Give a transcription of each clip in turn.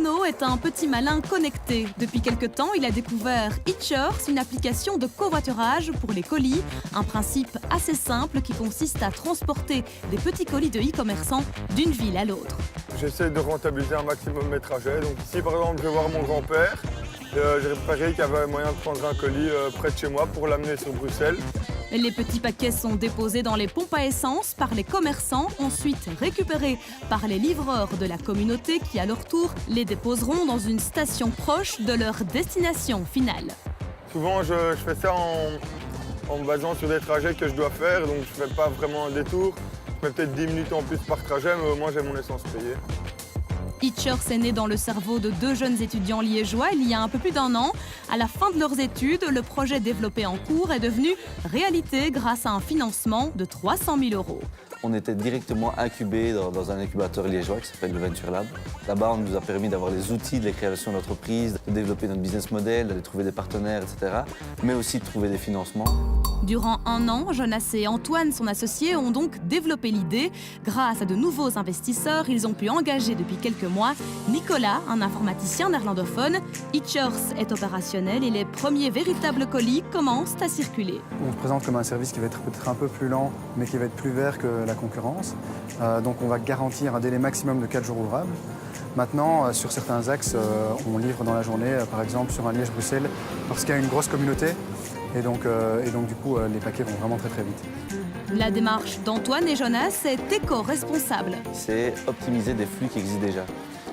Arnaud est un petit malin connecté. Depuis quelque temps, il a découvert Hitchers, une application de covoiturage pour les colis. Un principe assez simple qui consiste à transporter des petits colis de e-commerçants d'une ville à l'autre. J'essaie de rentabiliser un maximum mes trajets. Donc ici, par exemple, je vais voir mon grand-père. J'ai repéré qu'il y avait moyen de prendre un colis près de chez moi pour l'amener sur Bruxelles. Les petits paquets sont déposés dans les pompes à essence par les commerçants, ensuite récupérés par les livreurs de la communauté qui, à leur tour, les déposeront dans une station proche de leur destination finale. Souvent, je fais ça en me basant sur des trajets que je dois faire, donc je ne fais pas vraiment un détour. Je mets peut-être 10 minutes en plus par trajet, mais au moins j'ai mon essence payée. Hitchers est né dans le cerveau de deux jeunes étudiants liégeois il y a un peu plus d'1 an. À la fin de leurs études, le projet développé en cours est devenu réalité grâce à un financement de 300 000 €. On était directement incubés dans un incubateur liégeois qui s'appelle le Venture Lab. Là-bas, on nous a permis d'avoir les outils de la création d'entreprise, de développer notre business model, d'aller trouver des partenaires, etc. Mais aussi de trouver des financements. Durant 1 an, Jonas et Antoine, son associé, ont donc développé l'idée. Grâce à de nouveaux investisseurs, ils ont pu engager depuis quelques mois Nicolas, un informaticien néerlandophone. Hitchers est opérationnel et les premiers véritables colis commencent à circuler. On se présente comme un service qui va être peut-être un peu plus lent, mais qui va être plus vert que la concurrence. Donc on va garantir un délai maximum de 4 jours ouvrables. Maintenant, sur certains axes, on livre dans la journée, par exemple sur un Liège-Bruxelles, parce qu'il y a une grosse communauté. Et donc du coup, les paquets vont vraiment très très vite. La démarche d'Antoine et Jonas est éco-responsable. C'est optimiser des flux qui existent déjà.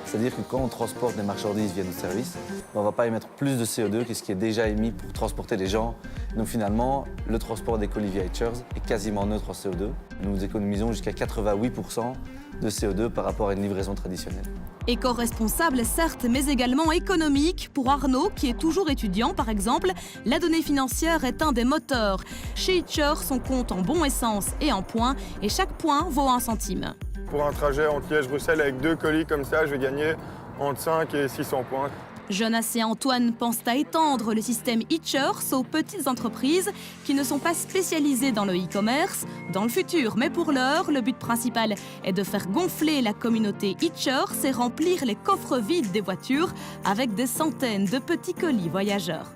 C'est-à-dire que quand on transporte des marchandises via notre service, on ne va pas émettre plus de CO2 que ce qui est déjà émis pour transporter les gens. Donc finalement, le transport des colis via Hitchers est quasiment neutre en CO2. Nous économisons jusqu'à 88% de CO2 par rapport à une livraison traditionnelle. Éco-responsable, certes, mais également économique. Pour Arnaud, qui est toujours étudiant, par exemple, la donnée financière est un des moteurs. Chez Hitchers, on compte en bons essence et en points, et chaque point vaut 1 centime. Pour un trajet entre Liège-Bruxelles avec 2 colis comme ça, je vais gagner entre 5 et 600 points. Jonas et Antoine pensent à étendre le système Hitchers aux petites entreprises qui ne sont pas spécialisées dans le e-commerce dans le futur. Mais pour l'heure, le but principal est de faire gonfler la communauté Hitchers et remplir les coffres vides des voitures avec des centaines de petits colis voyageurs.